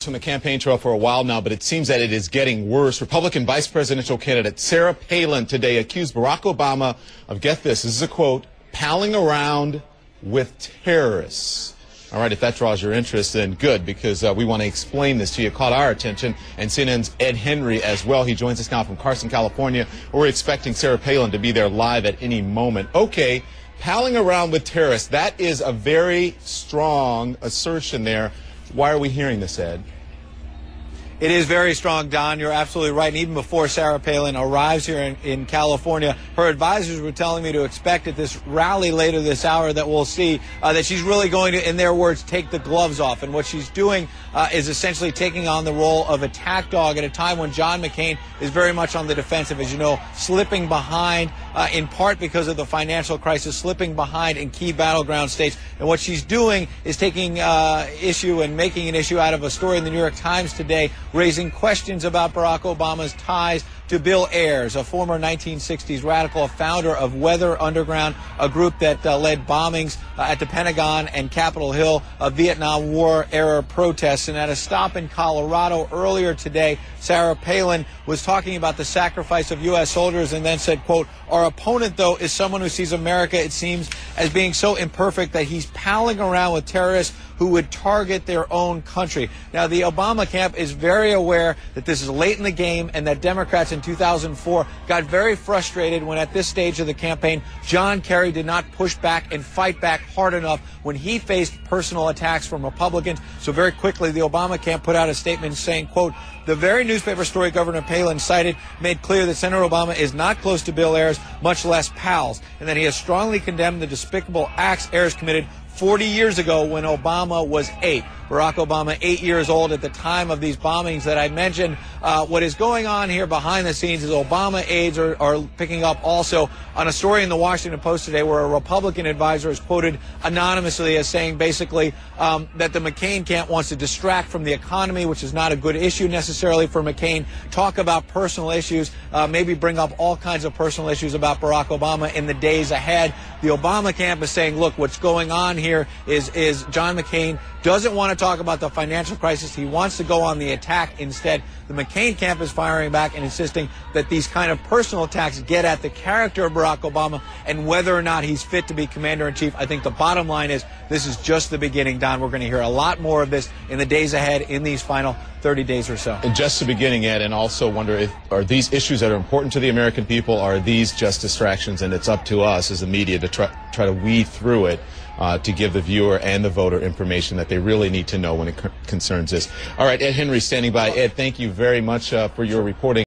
on the campaign trail for a while now, but it seems that it is getting worse. Republican vice presidential candidate Sarah Palin today accused Barack Obama of, get this is a quote, palling around with terrorists. All right, if that draws your interest, then good, because we want to explain this to you. It caught our attention, and CNN's Ed Henry as well. He joins us now from Carson, California. We're expecting Sarah Palin to be there live at any moment. Okay, palling around with terrorists, that is a very strong assertion there. Why are we hearing this, Ed? It is very strong, Don. You're absolutely right. And even before Sarah Palin arrives here in California, her advisors were telling me to expect at this rally later this hour that we'll see that she's really going to, in their words, take the gloves off. And what she's doing is essentially taking on the role of attack dog at a time when John McCain is very much on the defensive, as you know, slipping behind in part because of the financial crisis, slipping behind in key battleground states. And what she's doing is taking issue and making an issue out of a story in the New York Times today, raising questions about Barack Obama's ties to Bill Ayers, a former 1960s radical, a founder of Weather Underground, a group that led bombings at the Pentagon and Capitol Hill, Vietnam War-era protests. And at a stop in Colorado earlier today, Sarah Palin was talking about the sacrifice of U.S. soldiers and then said, quote, "Our opponent, though, is someone who sees America, it seems, as being so imperfect that he's palling around with terrorists who would target their own country." Now, the Obama camp is very aware that this is late in the game and that Democrats in 2004 got very frustrated when at this stage of the campaign, John Kerry did not push back and fight back hard enough when he faced personal attacks from Republicans. So very quickly, the Obama camp put out a statement saying, quote, "The very newspaper story Governor Palin cited made clear that Senator Obama is not close to Bill Ayers, much less pals, and that he has strongly condemned the despicable acts Ayers committed 40 years ago when Obama was 8. Barack Obama, 8 years old at the time of these bombings that I mentioned. What is going on here behind the scenes is Obama aides are picking up also on a story in the Washington Post today where a Republican advisor is quoted anonymously as saying basically that the McCain camp wants to distract from the economy, which is not a good issue necessarily for McCain, talk about personal issues, maybe bring up all kinds of personal issues about Barack Obama in the days ahead. The Obama camp is saying, look, what's going on here is John McCain doesn't want to talk about the financial crisis. He wants to go on the attack instead. The McCain camp is firing back and insisting that these kind of personal attacks get at the character of Barack Obama and whether or not he's fit to be commander-in-chief. I think the bottom line is this is just the beginning, Don. We're going to hear a lot more of this in the days ahead in these final 30 days or so. And just the beginning, Ed, and also wonder, are these issues that are important to the American people, are these just distractions, and it's up to us as the media to try to weed through it to give the viewer and the voter information that they really need to know when it concerns this. All right, Ed Henry standing by. Ed, thank you very much for your reporting.